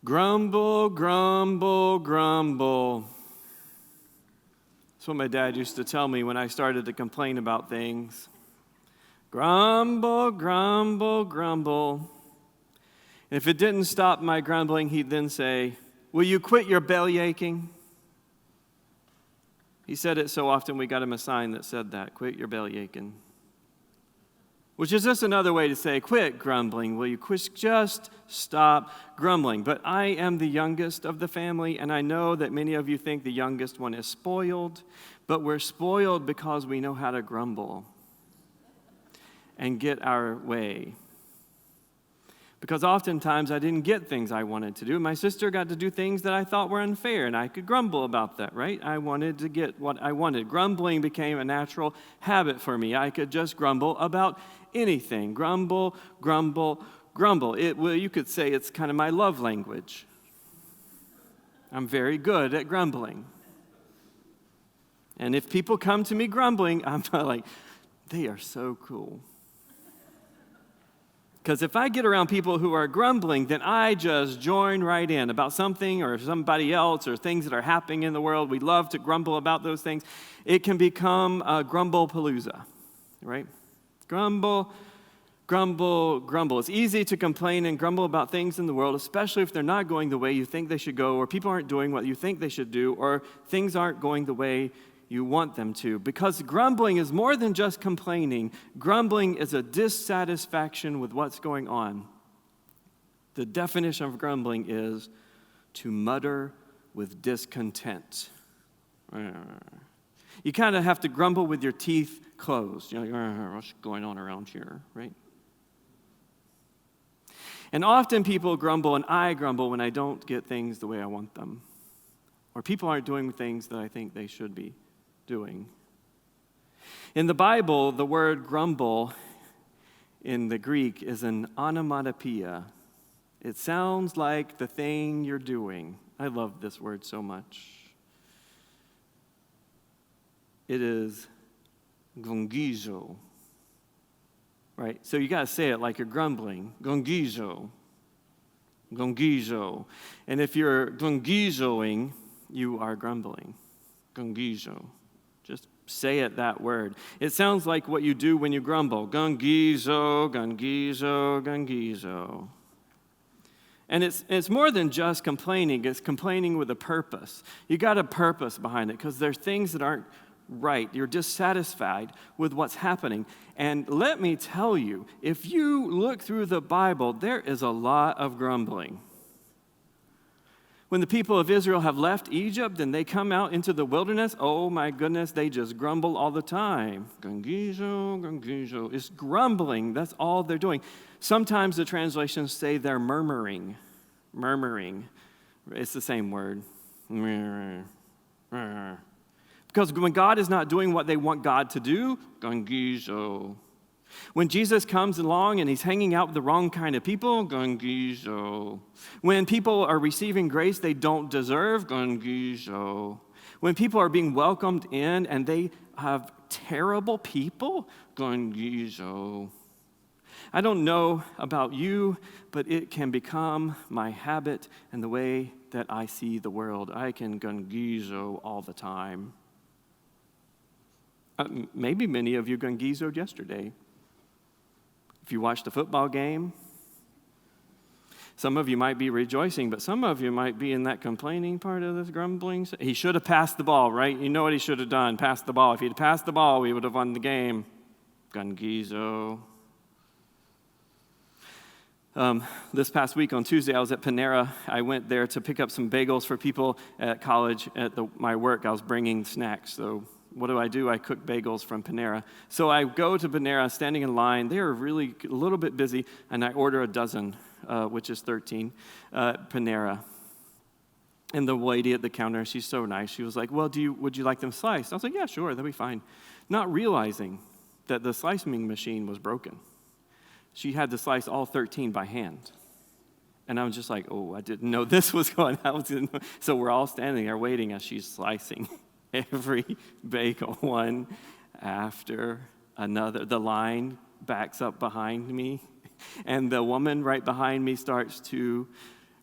Grumble, grumble, grumble. That's what my dad used to tell me when I started to complain about things. Grumble, grumble, grumble. And if it didn't stop my grumbling, he'd then say, "Will you quit your belly aching?" He said it so often we got him a sign that said that, "Quit your belly aching." Which is just another way to say, quit grumbling. Will you just stop grumbling? But I am the youngest of the family, and I know that many of you think the youngest one is spoiled, but we're spoiled because we know how to grumble and get our way. Because oftentimes I didn't get things I wanted to do. My sister got to do things that I thought were unfair, and I could grumble about that, right? I wanted to get what I wanted. Grumbling became a natural habit for me. I could just grumble about anything. Grumble, grumble, grumble. You could say it's kind of my love language. I'm very good at grumbling. And if people come to me grumbling, I'm like, they are so cool. Because if I get around people who are grumbling, then I just join right in about something or somebody else or things that are happening in the world. We love to grumble about those things. It can become a grumble-palooza, right? Grumble, grumble, grumble. It's easy to complain and grumble about things in the world, especially if they're not going the way you think they should go, or people aren't doing what you think they should do, or things aren't going the way you want them to. Because grumbling is more than just complaining. Grumbling is a dissatisfaction with what's going on. The definition of grumbling is to mutter with discontent. You kind of have to grumble with your teeth closed. You know, what's going on around here, right? And often people grumble, and I grumble when I don't get things the way I want them. Or people aren't doing things that I think they should be doing. In the Bible, the word grumble in the Greek is an onomatopoeia. It sounds like the thing you're doing. I love this word so much. It is gongizo. Right? So you got to say it like you're grumbling. Gongizo. Gongizo. And if you're gongizoing, you are grumbling. Gongizo. Just say it, that word. It sounds like what you do when you grumble. Gongizo, gongizo, gongizo. And it's more than just complaining. It's complaining with a purpose. You got a purpose behind it because there's things that aren't right. You're dissatisfied with what's happening. And let me tell you, if you look through the Bible, there is a lot of grumbling. When the people of Israel have left Egypt and they come out into the wilderness, oh my goodness, they just grumble all the time. Gongizo, gongizo. It's grumbling. That's all they're doing. Sometimes the translations say they're murmuring. Murmuring. It's the same word. Because when God is not doing what they want God to do, gongizo. When Jesus comes along and he's hanging out with the wrong kind of people, gongizo. When people are receiving grace they don't deserve, gongizo. When people are being welcomed in and they have terrible people, gongizo. I don't know about you, but it can become my habit and the way that I see the world. I can gongizo all the time. Maybe many of you gongizoed yesterday. If you watched a football game, some of you might be rejoicing, but some of you might be in that complaining part of this grumbling. He should have passed the ball, right? You know what he should have done, passed the ball. If he'd passed the ball, we would have won the game. Gongizo. This past week on Tuesday, I was at Panera. I went there to pick up some bagels for people at college. At my work, I was bringing snacks, so what do? I cook bagels from Panera. So I go to Panera, standing in line. They are really a little bit busy, and I order a dozen, which is 13, Panera. And the lady at the counter, she's so nice. She was like, well, would you like them sliced? I was like, yeah, sure, that'll be fine. Not realizing that the slicing machine was broken. She had to slice all 13 by hand. And I was just like, oh, I didn't know this was going on. So we're all standing there waiting as she's slicing every bagel, one after another. The line backs up behind me, and the woman right behind me starts to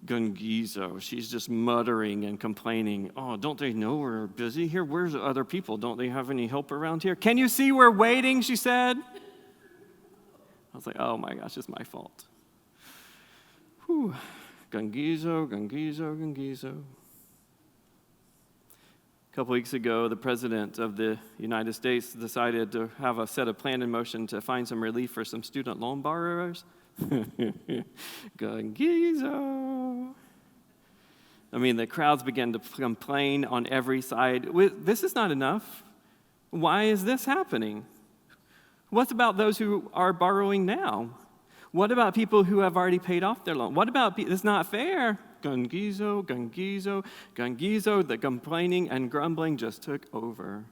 Gungizo. She's just muttering and complaining. Oh, don't they know we're busy here? Where's the other people? Don't they have any help around here? Can you see we're waiting, she said. I was like, oh my gosh, it's my fault. Whew. Gungizo, Gungizo, Gungizo. A couple weeks ago, the president of the United States decided to have a set of plan in motion to find some relief for some student loan borrowers. Gungizo. I mean, the crowds began to complain on every side. This is not enough. Why is this happening? What about those who are borrowing now? What about people who have already paid off their loan? What about people? It's not fair. Gungizo, Gungizo, Gungizo. The complaining and grumbling just took over.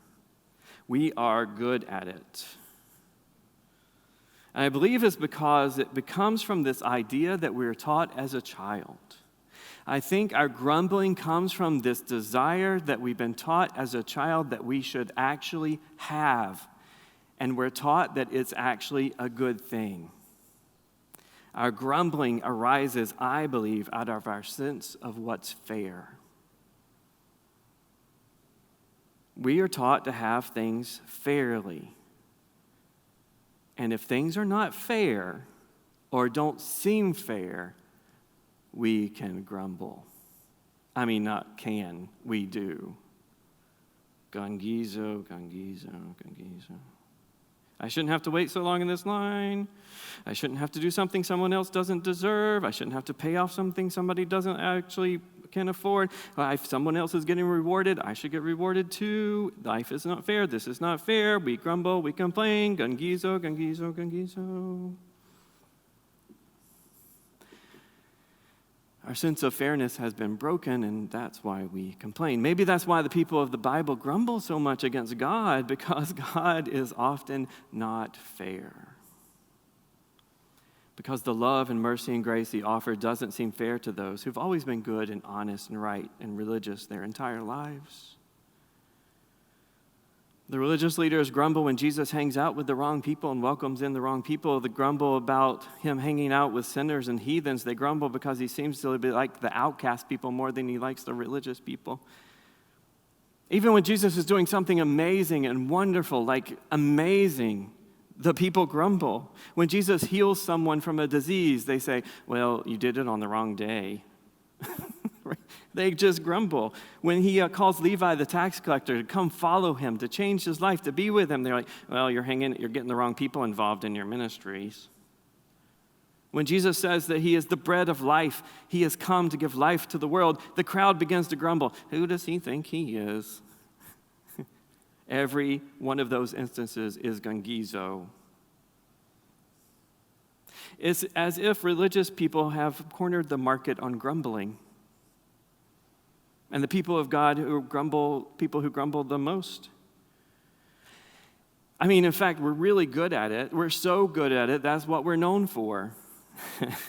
We are good at it. And I believe it's because it comes from this idea that we were taught as a child. I think our grumbling comes from this desire that we've been taught as a child that we should actually have. And we're taught that it's actually a good thing. Our grumbling arises, I believe, out of our sense of what's fair. We are taught to have things fairly. And if things are not fair or don't seem fair, we can grumble. I mean, not can, we do. Gungizo, Gungizo, Gungizo. I shouldn't have to wait so long in this line. I shouldn't have to do something someone else doesn't deserve. I shouldn't have to pay off something somebody doesn't actually can afford. If someone else is getting rewarded, I should get rewarded too. Life is not fair. This is not fair. We grumble, we complain. Gungizo, Gungizo, Gungizo. Our sense of fairness has been broken, and that's why we complain. Maybe that's why the people of the Bible grumble so much against God, because God is often not fair. Because the love and mercy and grace he offers doesn't seem fair to those who've always been good and honest and right and religious their entire lives. The religious leaders grumble when Jesus hangs out with the wrong people and welcomes in the wrong people. They grumble about him hanging out with sinners and heathens. They grumble because he seems to be like the outcast people more than he likes the religious people. Even when Jesus is doing something amazing and wonderful, like amazing, the people grumble. When Jesus heals someone from a disease, they say, well, you did it on the wrong day. They just grumble. When he calls Levi the tax collector to come follow him, to change his life, to be with him, they're like, well, you're getting the wrong people involved in your ministries. When Jesus says that he is the bread of life, he has come to give life to the world, the crowd begins to grumble. Who does he think he is? Every one of those instances is gungizo. It's as if religious people have cornered the market on grumbling. And the people of God people who grumble the most. I mean, in fact, we're really good at it. We're so good at it, that's what we're known for.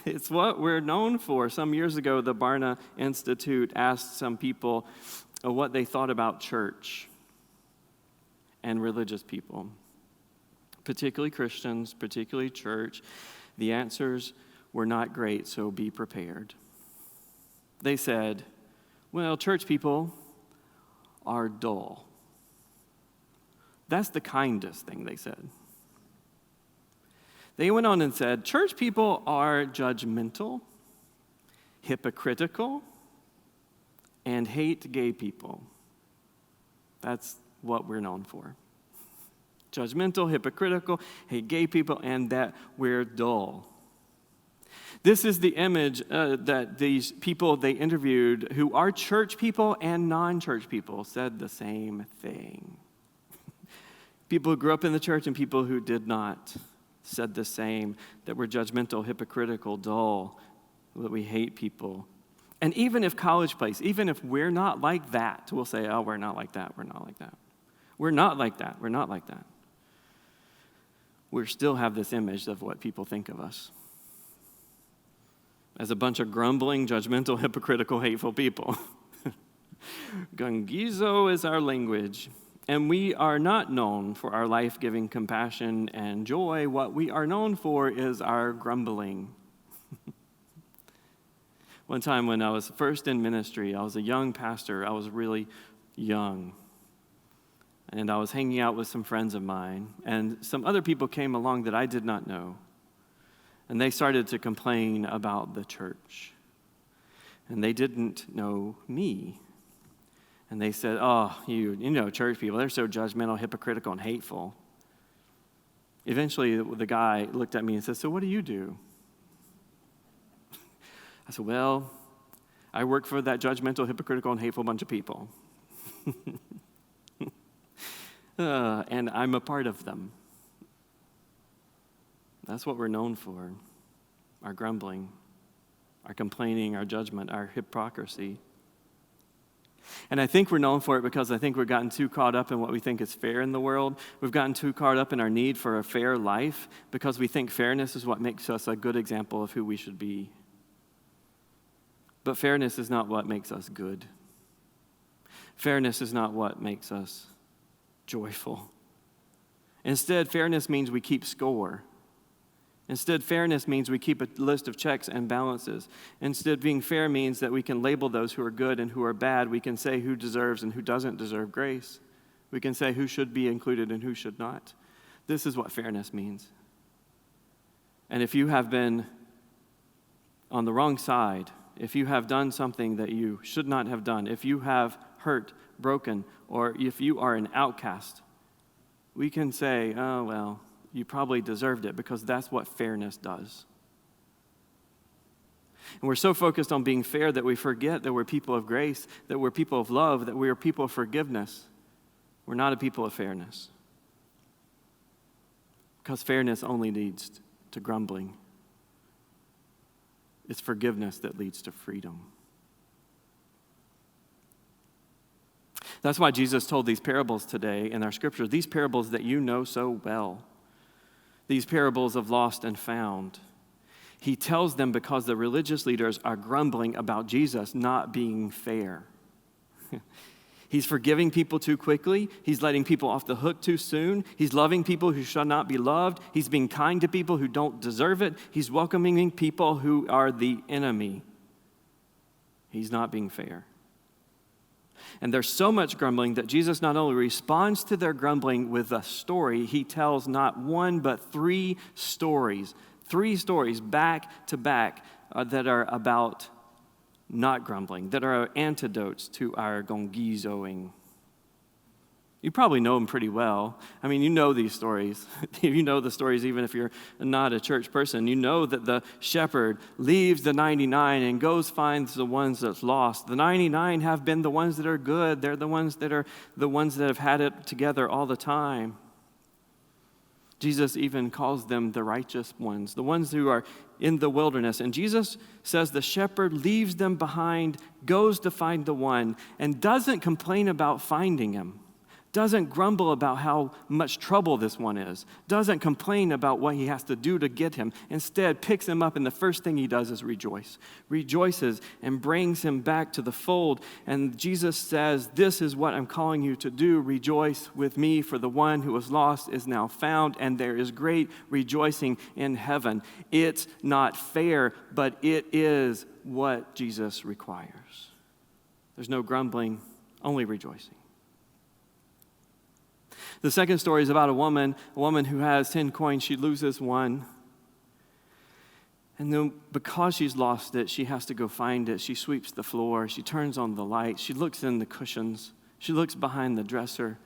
It's what we're known for. Some years ago, the Barna Institute asked some people what they thought about church and religious people, particularly Christians, particularly church. The answers were not great, so be prepared. They said, well, church people are dull. That's the kindest thing they said. They went on and said, church people are judgmental, hypocritical, and hate gay people. That's what we're known for. Judgmental, hypocritical, hate gay people, and that we're dull. This is the image that these people they interviewed, who are church people and non-church people, said the same thing. People who grew up in the church and people who did not said the same, that we're judgmental, hypocritical, dull, that we hate people. And even if college place, even if we're not like that, we'll say, oh, we're not like that, we're not like that. We're not like that, we're not like that. We still have this image of what people think of us as a bunch of grumbling, judgmental, hypocritical, hateful people. Gungizo is our language, and we are not known for our life-giving compassion and joy. What we are known for is our grumbling. One time when I was first in ministry, I was a young pastor. I was really young. And I was hanging out with some friends of mine, and some other people came along that I did not know. And they started to complain about the church. And they didn't know me. And they said, oh, you know, church people, they're so judgmental, hypocritical, and hateful. Eventually, the guy looked at me and said, so what do you do? I said, well, I work for that judgmental, hypocritical, and hateful bunch of people. And I'm a part of them. That's what we're known for, our grumbling, our complaining, our judgment, our hypocrisy. And I think we're known for it because I think we've gotten too caught up in what we think is fair in the world. We've gotten too caught up in our need for a fair life because we think fairness is what makes us a good example of who we should be. But fairness is not what makes us good. Fairness is not what makes us joyful. Instead, fairness means we keep score. Instead, fairness means we keep a list of checks and balances. Instead, being fair means that we can label those who are good and who are bad. We can say who deserves and who doesn't deserve grace. We can say who should be included and who should not. This is what fairness means. And if you have been on the wrong side, if you have done something that you should not have done, if you have hurt, broken, or if you are an outcast, we can say, oh, well, you probably deserved it, because that's what fairness does. And we're so focused on being fair that we forget that we're people of grace, that we're people of love, that we are people of forgiveness. We're not a people of fairness. Because fairness only leads to grumbling. It's forgiveness that leads to freedom. That's why Jesus told these parables today in our scriptures, these parables that you know so well, these parables of lost and found. He tells them because the religious leaders are grumbling about Jesus not being fair. He's forgiving people too quickly. He's letting people off the hook too soon. He's loving people who should not be loved. He's being kind to people who don't deserve it. He's welcoming people who are the enemy. He's not being fair. And there's so much grumbling that Jesus not only responds to their grumbling with a story, he tells not one but three stories back to back that are about not grumbling, that are antidotes to our gongizoing. You probably know them pretty well. I mean, you know these stories. You know the stories even if you're not a church person. You know that the shepherd leaves the 99 and goes finds the ones that's lost. The 99 have been the ones that are good. They're the ones that have had it together all the time. Jesus even calls them the righteous ones, the ones who are in the wilderness. And Jesus says the shepherd leaves them behind, goes to find the one, and doesn't complain about finding him. Doesn't grumble about how much trouble this one is. Doesn't complain about what he has to do to get him. Instead, picks him up, and the first thing he does is rejoice. Rejoices and brings him back to the fold. And Jesus says, this is what I'm calling you to do. Rejoice with me, for the one who was lost is now found, and there is great rejoicing in heaven. It's not fair, but it is what Jesus requires. There's no grumbling, only rejoicing. The second story is about a woman who has 10 coins. She loses one. And then because she's lost it, she has to go find it. She sweeps the floor. She turns on the light. She looks in the cushions. She looks behind the dresser.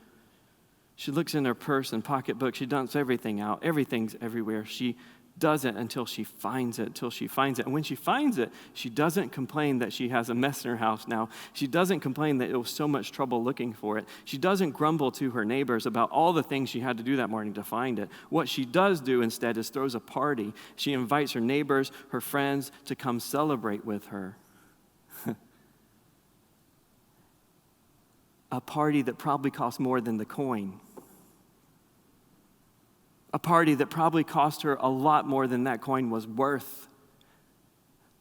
She looks in her purse and pocketbook. She dumps everything out. Everything's everywhere. She does it until she finds it, And when she finds it, she doesn't complain that she has a mess in her house now. She doesn't complain that it was so much trouble looking for it. She doesn't grumble to her neighbors about all the things she had to do that morning to find it. What she does do instead is throws a party. She invites her neighbors, her friends to come celebrate with her. A party that probably cost more than the coin. A party that probably cost her a lot more than that coin was worth.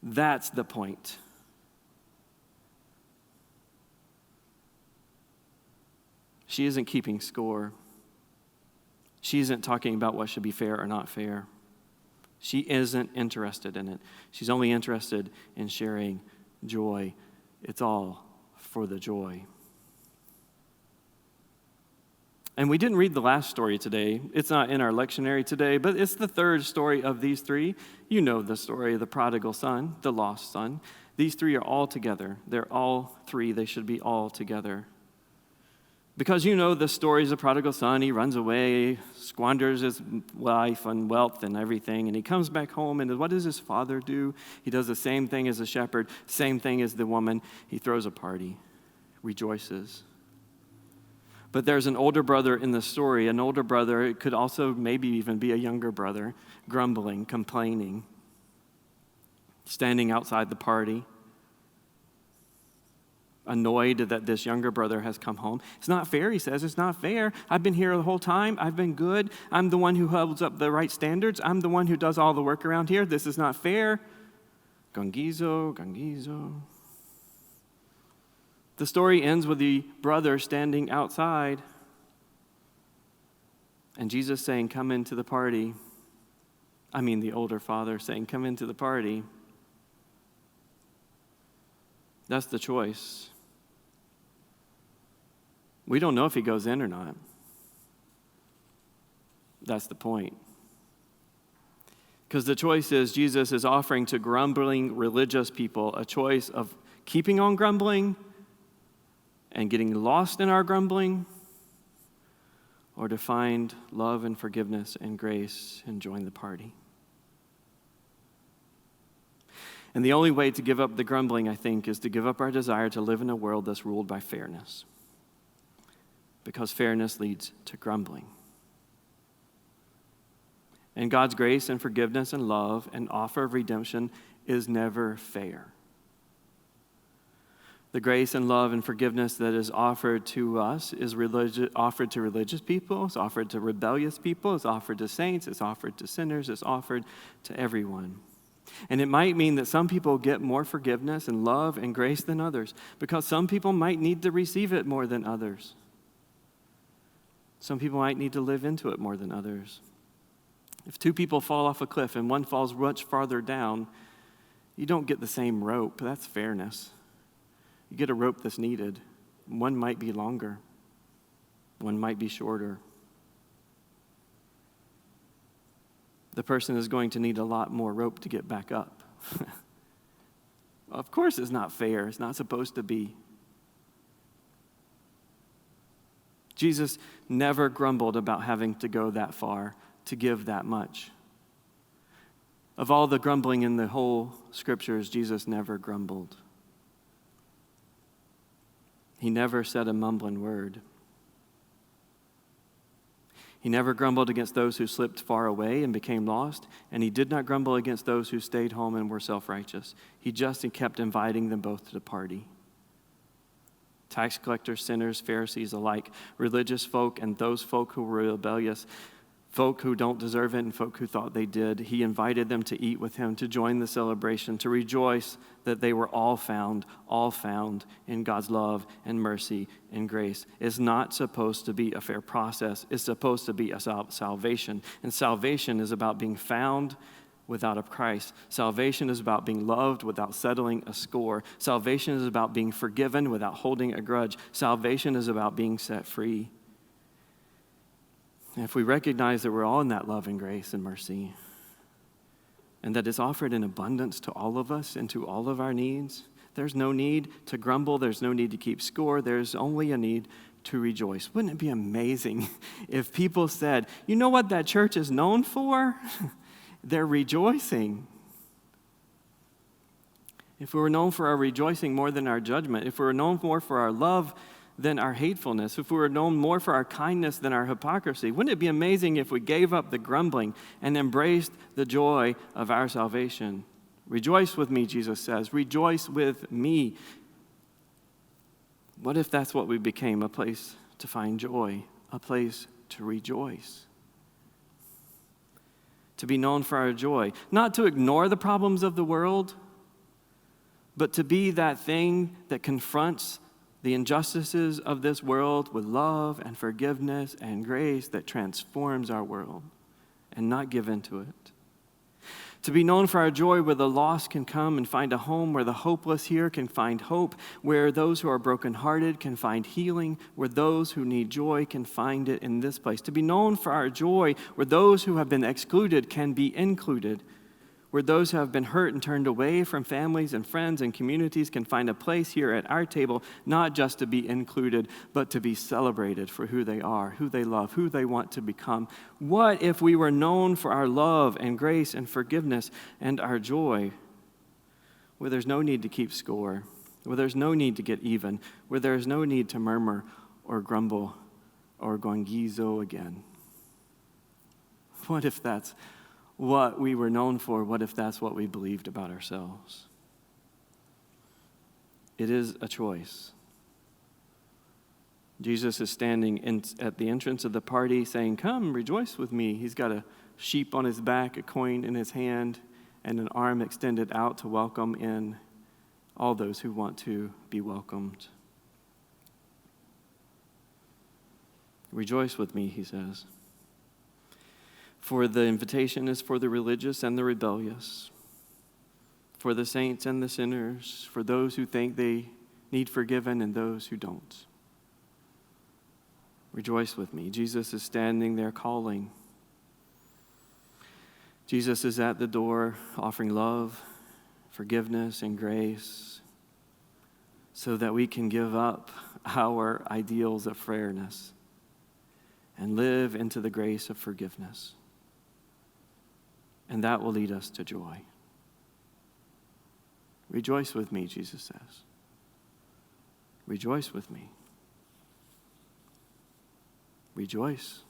That's the point. She isn't keeping score. She isn't talking about what should be fair or not fair. She isn't interested in it. She's only interested in sharing joy. It's all for the joy. And we didn't read the last story today. It's not in our lectionary today, but it's the third story of these three. You know the story of the prodigal son, the lost son. These three are all together. They're all three. They should be all together. Because you know the stories of the prodigal son. He runs away, squanders his life and wealth and everything, and he comes back home, and what does his father do? He does the same thing as the shepherd, same thing as the woman. He throws a party, rejoices. But there's an older brother in the story. An older brother, it could also maybe even be a younger brother, grumbling, complaining, standing outside the party, annoyed that this younger brother has come home. It's not fair, he says. It's not fair. I've been here the whole time. I've been good. I'm the one who holds up the right standards. I'm the one who does all the work around here. This is not fair. Gongizo, gongizo. The story ends with the brother standing outside and Jesus saying, come into the party. The older father saying, come into the party. That's the choice. We don't know if he goes in or not. That's the point. Because the choice is Jesus is offering to grumbling religious people a choice of keeping on grumbling and getting lost in our grumbling, or to find love and forgiveness and grace and join the party. And the only way to give up the grumbling, I think, is to give up our desire to live in a world that's ruled by fairness. Because fairness leads to grumbling. And God's grace and forgiveness and love and offer of redemption is never fair. The grace and love and forgiveness that is offered to us is offered to religious people, it's offered to rebellious people, it's offered to saints, it's offered to sinners, it's offered to everyone. And it might mean that some people get more forgiveness and love and grace than others, because some people might need to receive it more than others. Some people might need to live into it more than others. If two people fall off a cliff and one falls much farther down, you don't get the same rope. That's fairness. You get a rope that's needed. One might be longer. One might be shorter. The person is going to need a lot more rope to get back up. Of course it's not fair. It's not supposed to be. Jesus never grumbled about having to go that far to give that much. Of all the grumbling in the whole scriptures, Jesus never grumbled. He never said a mumbling word. He never grumbled against those who slipped far away and became lost, and he did not grumble against those who stayed home and were self-righteous. He just kept inviting them both to the party. Tax collectors, sinners, Pharisees alike, religious folk and those folk who were rebellious, folk who don't deserve it and folk who thought they did. He invited them to eat with him, to join the celebration, to rejoice that they were all found in God's love and mercy and grace. It's not supposed to be a fair process. It's supposed to be a salvation. And salvation is about being found without a price. Salvation is about being loved without settling a score. Salvation is about being forgiven without holding a grudge. Salvation is about being set free. And if we recognize that we're all in that love and grace and mercy, and that it's offered in abundance to all of us and to all of our needs, there's no need to grumble. There's no need to keep score. There's only a need to rejoice. Wouldn't it be amazing if people said, you know what that church is known for? They're rejoicing. If we were known for our rejoicing more than our judgment, if we were known more for our love than our hatefulness, if we were known more for our kindness than our hypocrisy, wouldn't it be amazing if we gave up the grumbling and embraced the joy of our salvation? Rejoice with me, Jesus says. Rejoice with me. What if that's what we became? A place to find joy, a place to rejoice. To be known for our joy. Not to ignore the problems of the world, but to be that thing that confronts the injustices of this world with love and forgiveness and grace that transforms our world, and not give in to it. To be known for our joy, where the lost can come and find a home, where the hopeless here can find hope, where those who are brokenhearted can find healing, where those who need joy can find it in this place. To be known for our joy, where those who have been excluded can be included, where those who have been hurt and turned away from families and friends and communities can find a place here at our table, not just to be included, but to be celebrated for who they are, who they love, who they want to become. What if we were known for our love and grace and forgiveness and our joy, where there's no need to keep score, where there's no need to get even, where there's no need to murmur or grumble or gongizo again? What if that's what we were known for? What if that's what we believed about ourselves? It is a choice. Jesus is standing at the entrance of the party saying, "Come, rejoice with me." He's got a sheep on his back, a coin in his hand, and an arm extended out to welcome in all those who want to be welcomed. Rejoice with me, he says. For the invitation is for the religious and the rebellious, for the saints and the sinners, for those who think they need forgiven and those who don't. Rejoice with me. Jesus is standing there calling. Jesus is at the door offering love, forgiveness, and grace so that we can give up our ideals of fairness and live into the grace of forgiveness. And that will lead us to joy. Rejoice with me, Jesus says. Rejoice with me. Rejoice.